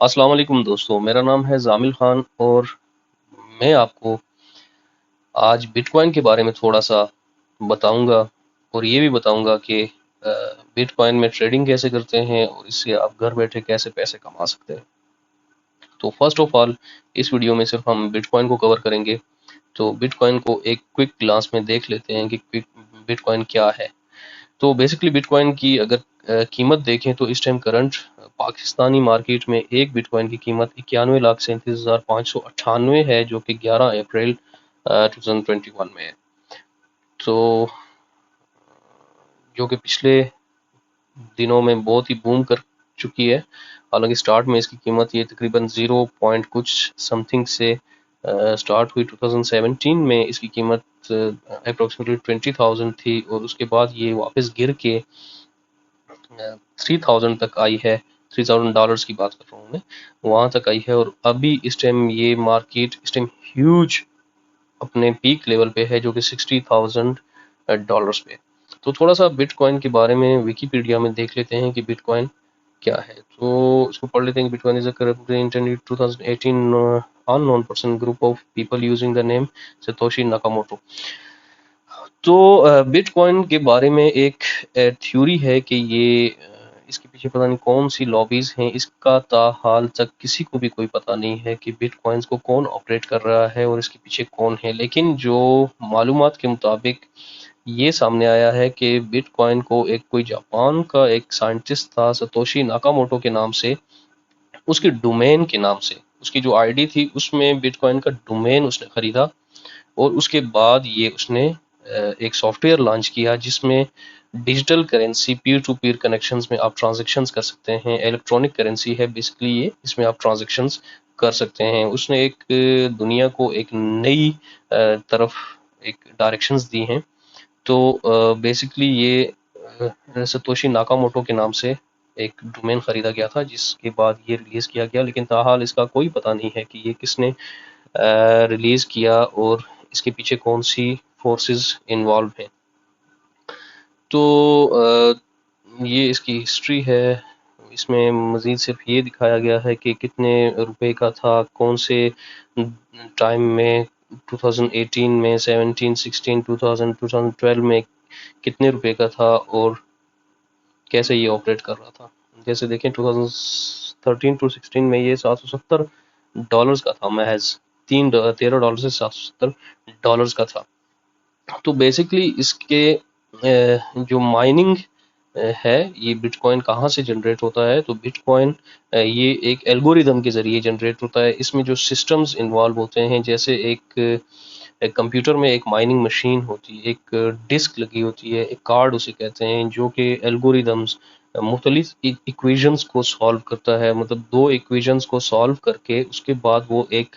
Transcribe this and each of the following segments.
अस्सलाम वालेकुम दोस्तों, मेरा नाम है ज़ामिल ख़ान और मैं आपको आज बिटकॉइन के बारे में थोड़ा सा बताऊंगा और ये भी बताऊंगा कि बिटकॉइन में ट्रेडिंग कैसे करते हैं और इससे आप घर बैठे कैसे पैसे कमा सकते हैं। तो फर्स्ट ऑफ ऑल इस वीडियो में सिर्फ हम बिटकॉइन को कवर करेंगे। तो बिटकॉइन को एक क्विक ग्लांस में देख लेते हैं कि बिटकॉइन क्या है। तो बेसिकली बिटकॉइन की अगर कीमत देखें तो इस टाइम करंट पाकिस्तानी मार्केट में एक बिटकॉइन की कीमत 91,37,598 है, जो कि 11 अप्रैल 2021 में है। तो जो कि पिछले दिनों में बहुत ही बूम कर चुकी है। हालांकि स्टार्ट में इसकी कीमत ये तकरीबन 0 पॉइंट कुछ समथिंग से स्टार्ट हुई। 2017 में इसकी कीमत अप्रोक्सीमेटली 20,000 थी और उसके बाद ये वापस गिर के 3,000 तक आई है। $3,000 की बात कर रहा हूँ मैं, वहाँ तक आई है। और अभी इस टाइम ये मार्केट इस टाइम ह्यूज अपने पीक लेवल पे है, जो कि $60,000 पे। तो थोड़ा सा बिटकॉइन के बारे में विकीपीडिया में देख लेते हैं कि बिटकॉइन क्या है। तो इसको पढ़ लेते हैं कि bitcoin is a currently internet 2018 unknown person group of people using the name Satoshi Nakamoto। तो बिटकॉइन के बारे में एक थ्योरी है कि ये इसके पीछे पता नहीं कौन सी लॉबीज हैं। इसका ताहाल तक किसी को भी कोई पता नहीं है कि बिटकॉइंस को कौन ऑपरेट कर रहा है और इसके पीछे कौन है। लेकिन जो मालूमात के मुताबिक ये सामने आया है कि बिटकॉइन को एक कोई जापान का एक साइंटिस्ट था सतोशी नाकामोटो के नाम से, उसके डोमेन के नाम से, उसकी जो आईडी थी उसमें बिटकॉइन का डोमेन उसने खरीदा। और उसके बाद ये उसने एक सॉफ्टवेयर लॉन्च किया जिसमें digital currency peer to peer connections में आप ट्रांजैक्शंस कर सकते हैं। इलेक्ट्रॉनिक करेंसी है बेसिकली ये, इसमें आप ट्रांजैक्शंस कर सकते हैं। उसने एक दुनिया को एक नई तरफ एक डायरेक्शंस दी हैं। तो बेसिकली ये सतोशी नाकामोटो के नाम से एक डोमेन खरीदा गया था, जिसके बाद ये रिलीज किया गया। लेकिन ताहाल इसका कोई पता नहीं है कि ये किसने रिलीज किया और इसके पीछे कौन सी फोर्सेस इन्वॉल्व हैं। तो ये इसकी हिस्ट्री है। इसमें मजीद सिर्फ ये दिखाया गया है कि कितने रुपए का था, कौन से टाइम में, 2018 में, 17, 16, 2000, 2012 में कितने रुपए का था और कैसे ये ऑपरेट कर रहा था। जैसे देखें 2013 टू 16 में ये $770 का था, महज $13 से $770 का था। तो बेसिकली इसके जो माइनिंग है, ये बिटकॉइन कहाँ से जनरेट होता है। तो बिटकॉइन ये एक एल्गोरिदम के ज़रिए जनरेट होता है। इसमें जो सिस्टम्स इन्वॉल्व होते हैं, जैसे एक कंप्यूटर में एक माइनिंग मशीन होती है, एक डिस्क लगी होती है, एक कार्ड उसे कहते हैं, जो कि एल्गोरिदम्स मुख्तलिफ इक्वेशंस को सॉल्व करता है। मतलब दो इक्वेशंस को सॉल्व करके उसके बाद वो एक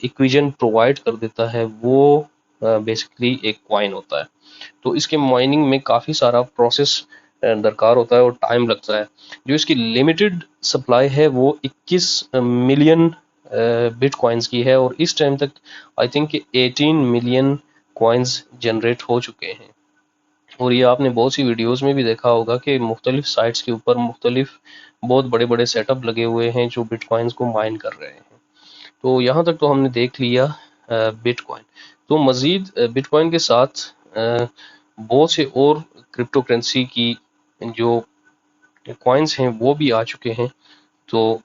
इक्वेशन प्रोवाइड कर देता है, वो बेसिकली एक कॉइन होता है। तो इसके माइनिंग में काफ़ी सारा प्रोसेस दरकार होता है और टाइम लगता है। जो इसकी लिमिटेड सप्लाई है वो 21 मिलियन बिटकॉइंस की है और इस टाइम तक I think 18 million coins generate हो चुके हैं। और ये आपने बहुत सी वीडियोस में भी देखा होगा कि मुख्तलिफ साइट्स के ऊपर मुख्तलिफ बहुत बड़े बड़े सेटअप लगे हुए हैं जो बिटकॉइंस को माइन कर रहे हैं। तो यहाँ तक तो हमने देख लिया बिटकॉइन। तो मज़ीद बिटकॉइन के साथ बहुत से और क्रिप्टो करेंसी की जो कॉइन्स हैं वो भी आ चुके हैं। तो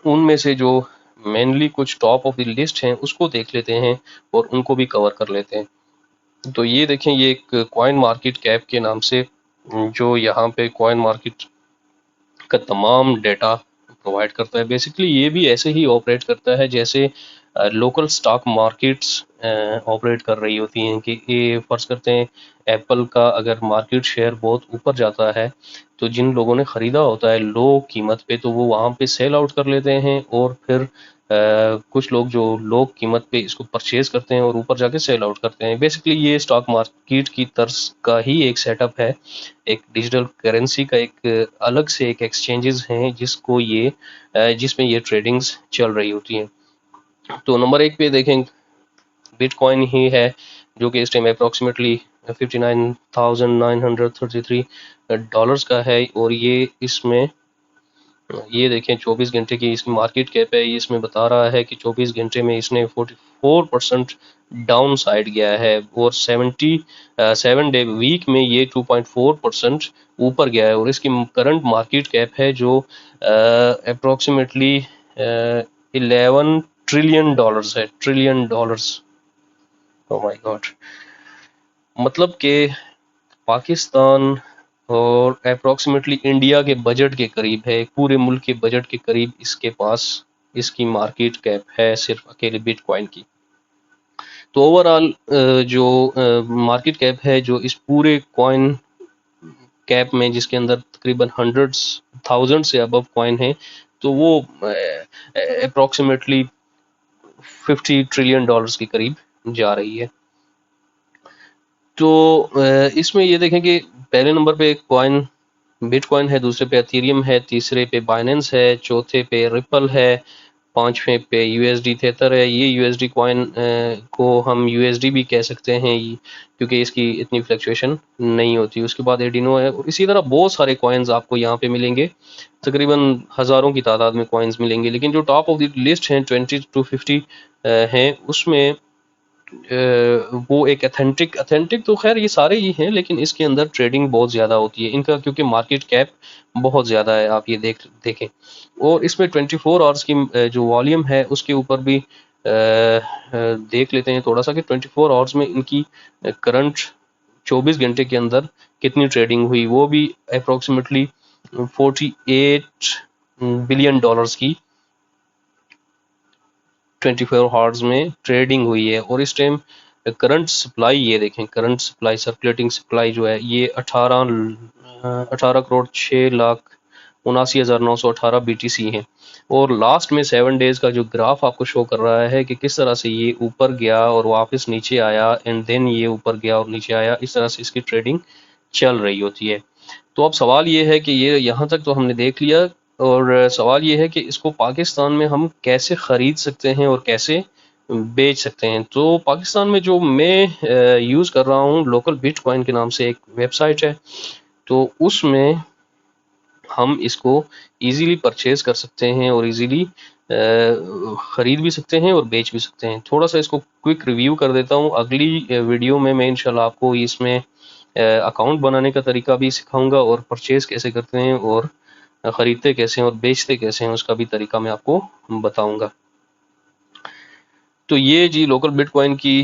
उनमें से जो मेनली कुछ टॉप ऑफ द लिस्ट हैं उसको देख लेते हैं और उनको भी कवर कर लेते हैं। तो ये देखें, ये एक कॉइन मार्केट कैप के नाम से, जो यहाँ पे कॉइन मार्केट का तमाम डेटा प्रोवाइड करता है। बेसिकली ये भी ऐसे ही ऑपरेट करता है जैसे लोकल स्टॉक मार्केट्स ऑपरेट कर रही होती हैं। कि ये फर्ज करते हैं एप्पल का अगर मार्केट शेयर बहुत ऊपर जाता है, तो जिन लोगों ने ख़रीदा होता है लो कीमत पे, तो वो वहाँ पे सेल आउट कर लेते हैं और फिर कुछ लोग जो लो कीमत पे इसको परचेज करते हैं और ऊपर जाके सेल आउट करते हैं। बेसिकली ये स्टॉक मार्केट की तर्ज का ही एक सेटअप है। एक डिजिटल करेंसी का एक अलग से एक एक्सचेंजेस हैं जिसको ये जिसमें ये ट्रेडिंग्स चल रही होती हैं। तो नंबर 1 पे देखें बिटकॉइन ही है, जो कि इस टाइम अप्रॉक्सीमेटली $59,933 का है। और ये इसमें ये देखें 24 घंटे की इसकी मार्केट कैप है, ये इसमें बता रहा है कि 24 घंटे में इसने 44% डाउन साइड गया है और 7 डे वीक में ये 2.4% ऊपर गया है और इसकी करंट मार्केट कैप है जो अप्रोक्सीमेटली 11 ट्रिलियन डॉलर्स है, trillion dollars. Oh my God, मतलब कि पाकिस्तान और अप्रोक्सीमेटली इंडिया के बजट के करीब है, पूरे मुल्क के बजट के करीब इसके पास इसकी मार्केट कैप है सिर्फ अकेले बिटकॉइन की। तो ओवरऑल जो मार्केट कैप है जो इस पूरे कॉइन कैप में, जिसके अंदर तकरीबन हंड्रेड्स थाउजेंड से अबव कॉइन है, तो वो अप्रोक्सीमेटली 50 ट्रिलियन डॉलर्स के करीब जा रही है। तो इसमें ये देखें कि पहले नंबर पे कॉइन बिटकॉइन है, दूसरे पे एथेरियम है, तीसरे पे बाइनेंस है, चौथे पे रिपल है, पांचवें पे यूएसडी थेथर है। ये यूएसडी कॉइन को हम यूएसडी भी कह सकते हैं क्योंकि इसकी इतनी फ्लक्चुएशन नहीं होती। उसके बाद एडिनो है और इसी तरह बहुत सारे कॉइन्स आपको यहाँ पे मिलेंगे, तकरीबन हज़ारों की तादाद में कॉइन्स मिलेंगे। लेकिन जो टॉप ऑफ द लिस्ट हैं 20 to 50 हैं, उसमें वो एक अथेंटिक तो खैर ये सारे ही हैं, लेकिन इसके अंदर ट्रेडिंग बहुत ज़्यादा होती है इनका, क्योंकि मार्केट कैप बहुत ज़्यादा है। आप ये देखें और इसमें 24 आवर्स की जो वॉल्यूम है उसके ऊपर भी देख लेते हैं थोड़ा सा कि 24 आवर्स में इनकी करंट 24 घंटे के अंदर कितनी ट्रेडिंग हुई, वो भी अप्रोक्सीमेटली 48 बिलियन डॉलर्स की 24 आवर्स में ट्रेडिंग हुई है। और इस टाइम करंट सप्लाई, ये देखें करंट सप्लाई, सर्कुलेटिंग सप्लाई जो है ये 18 करोड़ 6,79,918 BTC है। और लास्ट में 7 डेज का जो ग्राफ आपको शो कर रहा है कि किस तरह से ये ऊपर गया और वापस नीचे आया एंड देन ये ऊपर गया और नीचे आया, इस तरह से इसकी ट्रेडिंग चल रही होती है। तो अब सवाल ये है कि ये यहाँ तक तो हमने देख लिया, और सवाल ये है कि इसको पाकिस्तान में हम कैसे ख़रीद सकते हैं और कैसे बेच सकते हैं। तो पाकिस्तान में जो मैं यूज़ कर रहा हूँ, लोकल बिटकॉइन के नाम से एक वेबसाइट है, तो उसमें हम इसको इजीली परचेज कर सकते हैं और इजीली ख़रीद भी सकते हैं और बेच भी सकते हैं। थोड़ा सा इसको क्विक रिव्यू कर देता हूँ। अगली वीडियो में मैं इंशाल्लाह आपको इसमें अकाउंट बनाने का तरीका भी सिखाऊंगा और परचेज कैसे करते हैं और ख़रीदते कैसे हैं और बेचते कैसे हैं उसका भी तरीका मैं आपको बताऊंगा। तो ये जी लोकल बिटकॉइन की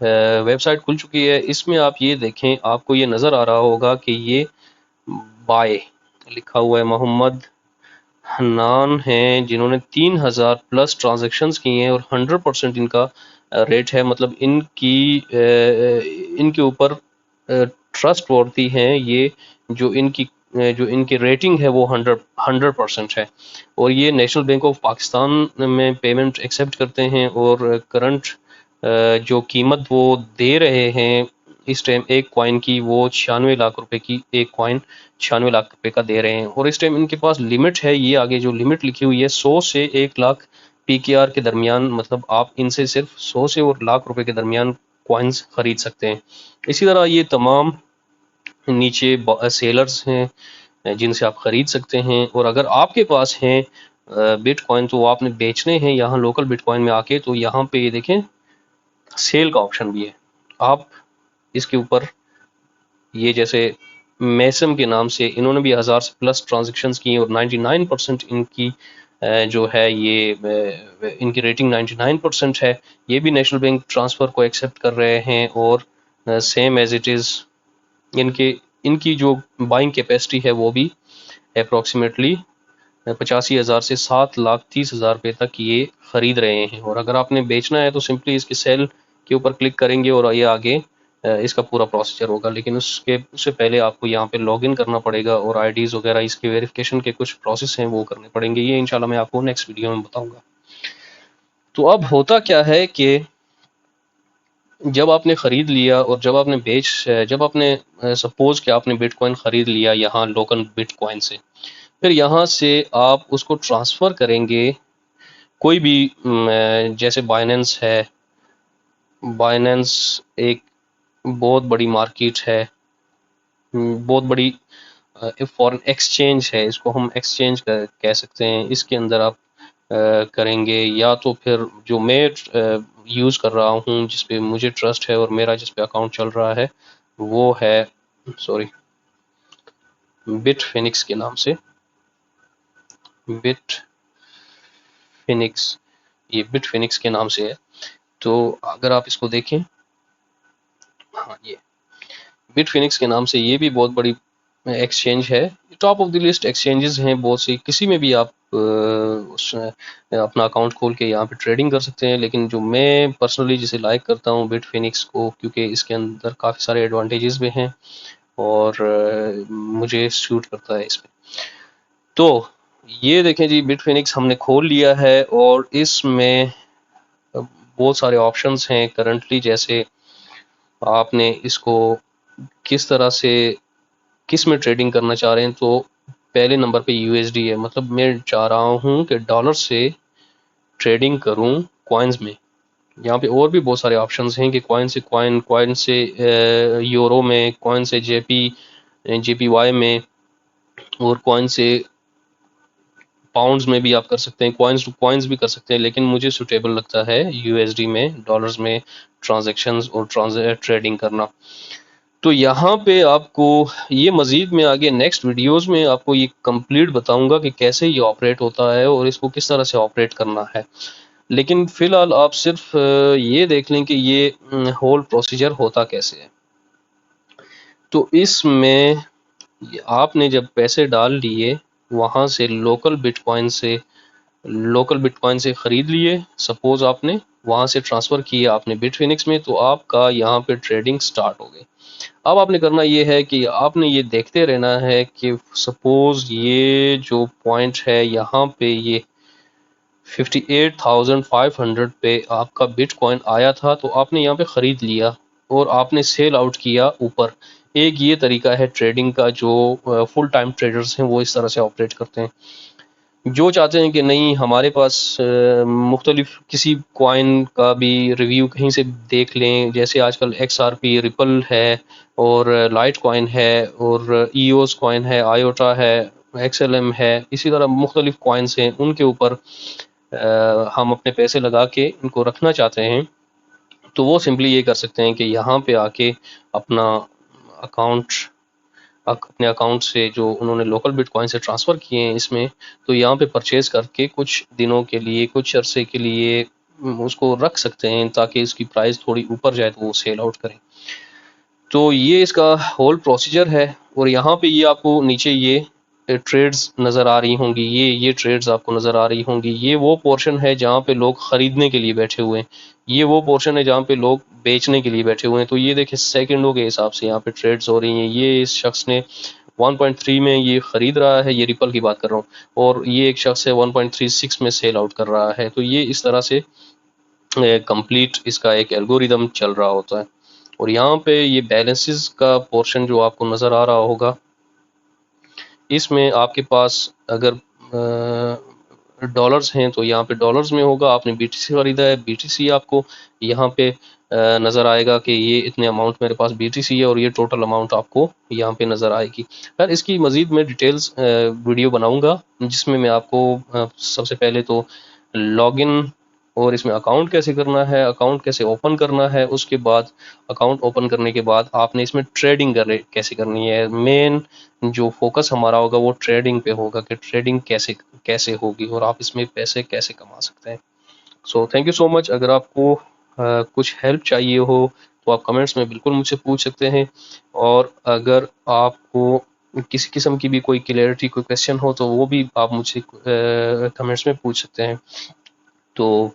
वेबसाइट खुल चुकी है। इसमें आप ये देखें, आपको ये नज़र आ रहा होगा कि ये बाय लिखा हुआ है। मोहम्मद हन्नान हैं जिन्होंने 3000 प्लस ट्रांजैक्शंस किए हैं और 100% इनका रेट है, मतलब इनके ऊपर ट्रस्ट वर्दी हैं ये। जो इनकी रेटिंग है वो 100% है और ये नेशनल बैंक ऑफ पाकिस्तान में पेमेंट एक्सेप्ट करते हैं और करंट जो कीमत वो दे रहे हैं इस टाइम एक कॉइन की, वो 96 लाख रुपए की एक कॉइन 96 लाख रुपए का दे रहे हैं। और इस टाइम इनके पास लिमिट है, ये आगे जो लिमिट लिखी हुई है 100 से 1 लाख PKR के दरमियान, मतलब आप इनसे सिर्फ 100 से और लाख रुपए के दरमियान कॉइन्स खरीद सकते हैं। इसी तरह ये तमाम नीचे सेलर्स हैं जिनसे आप खरीद सकते हैं। और अगर आपके पास हैं बिटकॉइन तो वो आपने बेचने हैं यहाँ लोकल बिटकॉइन में आके, तो यहाँ पे ये देखें सेल का ऑप्शन भी है। आप इसके ऊपर ये जैसे मैसम के नाम से इन्होंने भी 1000 से प्लस ट्रांजेक्शन्स की और 99% इनकी जो है ये इनकी रेटिंग 99% है। ये भी नेशनल बैंक ट्रांसफ़र को एक्सेप्ट कर रहे हैं और सेम एज इट इज़ इनकी जो बाइंग कैपेसिटी है वो भी अप्रोक्सीमेटली 85,000 से 7,30,000 रुपये तक ये ख़रीद रहे हैं। और अगर आपने बेचना है तो सिंपली इसके सेल के ऊपर क्लिक करेंगे और ये आगे इसका पूरा प्रोसीजर होगा। लेकिन उससे पहले आपको यहाँ पे लॉगिन करना पड़ेगा और आईडीज़ वगैरह इसके वेरिफिकेशन के कुछ प्रोसेस हैं वो करने पड़ेंगे। ये इंशाल्लाह मैं आपको नेक्स्ट वीडियो में बताऊँगा। तो अब होता क्या है कि जब आपने ख़रीद लिया और जब आपने सपोज़ कि आपने बिटकॉइन ख़रीद लिया यहाँ लोकल बिटकॉइन से, फिर यहाँ से आप उसको ट्रांसफ़र करेंगे कोई भी जैसे बाइनेंस है। बाइनेंस एक बहुत बड़ी मार्केट है, बहुत बड़ी फॉरेन एक्सचेंज है, इसको हम एक्सचेंज कह सकते हैं, इसके अंदर आप करेंगे, या तो फिर जो मैं यूज़ कर रहा हूँ, जिस पे मुझे ट्रस्ट है और मेरा जिस पे अकाउंट चल रहा है, वो है सॉरी बिटफिनिक्स के नाम से। बिटफिनिक्स, ये बिटफिनिक्स के नाम से है। तो अगर आप इसको देखें, हाँ ये बिटफिनिक्स के नाम से ये भी बहुत बड़ी एक्सचेंज है, top of the list exchanges हैं बहुत सी, किसी में भी आप अपना अकाउंट खोल के यहाँ पे ट्रेडिंग कर सकते हैं। लेकिन जो मैं पर्सनली जिसे लाइक करता हूँ बिटफिनिक्स को, क्योंकि इसके अंदर काफ़ी सारे एडवांटेजेस भी हैं और मुझे सूट करता है इसमें। तो ये देखें जी, बिटफिनिक्स हमने खोल लिया है और इसमें बहुत सारे ऑप्शंस हैं करंटली। जैसे आपने इसको किस तरह से, किस में ट्रेडिंग करना चाह रहे हैं, तो पहले नंबर पे यूएसडी है, मतलब मैं चाह रहा हूँ कि डॉलर से ट्रेडिंग करूँ कॉइन्स में। यहाँ पे और भी बहुत सारे ऑप्शंस हैं कि कॉइन से कॉइन, कॉइन से यूरो में, कॉइन से जेपीवाई में, और कॉइन से पाउंड्स में भी आप कर सकते हैं, कॉइन्स टू कॉइन्स भी कर सकते हैं। लेकिन मुझे सुटेबल लगता है यूएसडी में, डॉलर्स में ट्रांजैक्शंस और ट्रेडिंग करना। तो यहाँ पे आपको ये मज़ीद में आगे नेक्स्ट वीडियोस में आपको ये कंप्लीट बताऊंगा कि कैसे ये ऑपरेट होता है और इसको किस तरह से ऑपरेट करना है। लेकिन फ़िलहाल आप सिर्फ ये देख लें कि ये होल प्रोसीजर होता कैसे है। तो इसमें आपने जब पैसे डाल लिए, वहाँ से लोकल बिटकॉइन से ख़रीद लिए, सपोज़ आपने वहाँ से ट्रांसफ़र किया आपने बिटफिनिक्स में, तो आपका यहाँ पे ट्रेडिंग स्टार्ट हो गई। अब आपने करना ये है कि आपने ये देखते रहना है कि सपोज़ ये जो पॉइंट है यहाँ पे, ये 58,500 पे आपका बिटकॉइन आया था, तो आपने यहाँ पे ख़रीद लिया और आपने सेल आउट किया ऊपर। एक ये तरीका है ट्रेडिंग का, जो फुल टाइम ट्रेडर्स हैं वो इस तरह से ऑपरेट करते हैं। जो चाहते हैं कि नहीं हमारे पास मुख्तलिफ किसी कॉइन का भी रिव्यू कहीं से देख लें, जैसे आजकल XRP, रिपल है और लाइट कॉइन है और EOS कॉइन है, आयोटा है, XLM है, इसी तरह मुख्तलिफ कॉइन्स हैं, उनके ऊपर हम अपने पैसे लगा के इनको रखना चाहते हैं, तो वो सिंपली ये कर सकते हैं कि यहाँ पे आके अपना अकाउंट, अपने अकाउंट से जो उन्होंने लोकल बिटकॉइन से ट्रांसफ़र किए हैं इसमें, तो यहाँ पे परचेज करके कुछ दिनों के लिए, कुछ अरसे के लिए उसको रख सकते हैं, ताकि इसकी प्राइस थोड़ी ऊपर जाए तो वो सेल आउट करें। तो ये इसका होल प्रोसीजर है। और यहाँ पे ये आपको नीचे ये ट्रेड्स नज़र आ रही होंगी, ये ट्रेड्स आपको नज़र आ रही होंगी। ये वो पोर्शन है जहाँ पे लोग ख़रीदने के लिए बैठे हुए हैं, ये वो पोर्शन है जहाँ पे लोग बेचने के लिए बैठे हुए हैं। तो ये देखिए सेकंडों के हिसाब से यहाँ पे ट्रेड्स हो रही हैं। ये इस शख्स ने 1.3 में ये ख़रीद रहा है, ये रिपल की बात कर रहा हूँ, और ये एक शख्स है 1.36 में सेल आउट कर रहा है। तो ये इस तरह से कंप्लीट इसका एक एल्गोरिदम चल रहा होता है। और यहाँ पे ये बैलेंसेस का पोर्शन जो आपको नज़र आ रहा होगा, इसमें आपके पास अगर डॉलर्स हैं तो यहाँ पे डॉलर्स में होगा, आपने BTC ख़रीदा है, BTC आपको यहाँ पे नज़र आएगा कि ये इतने अमाउंट मेरे पास BTC है, और ये टोटल अमाउंट आपको यहाँ पे नज़र आएगी। खैर इसकी मज़ीद मैं डिटेल्स वीडियो बनाऊँगा, जिसमें मैं आपको सबसे पहले तो लॉगिन और इसमें अकाउंट कैसे करना है, अकाउंट कैसे ओपन करना है, उसके बाद अकाउंट ओपन करने के बाद आपने इसमें ट्रेडिंग कैसे करनी है। मेन जो फोकस हमारा होगा वो ट्रेडिंग पे होगा कि ट्रेडिंग कैसे कैसे होगी और आप इसमें पैसे कैसे कमा सकते हैं। So thank you so much. अगर आपको कुछ हेल्प चाहिए हो तो आप कमेंट्स में बिल्कुल मुझसे पूछ सकते हैं, और अगर आपको किसी किस्म की भी कोई क्लियरिटी, कोई क्वेश्चन हो तो वो भी आप मुझसे कमेंट्स में पूछ सकते हैं। तो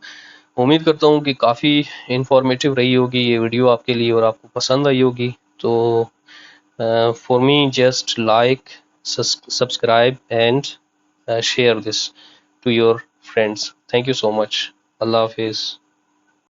उम्मीद करता हूँ कि काफ़ी इंफॉर्मेटिव रही होगी ये वीडियो आपके लिए और आपको पसंद आई होगी। तो for me, just like, subscribe and share this to your friends. Thank you so much. Allah Hafiz.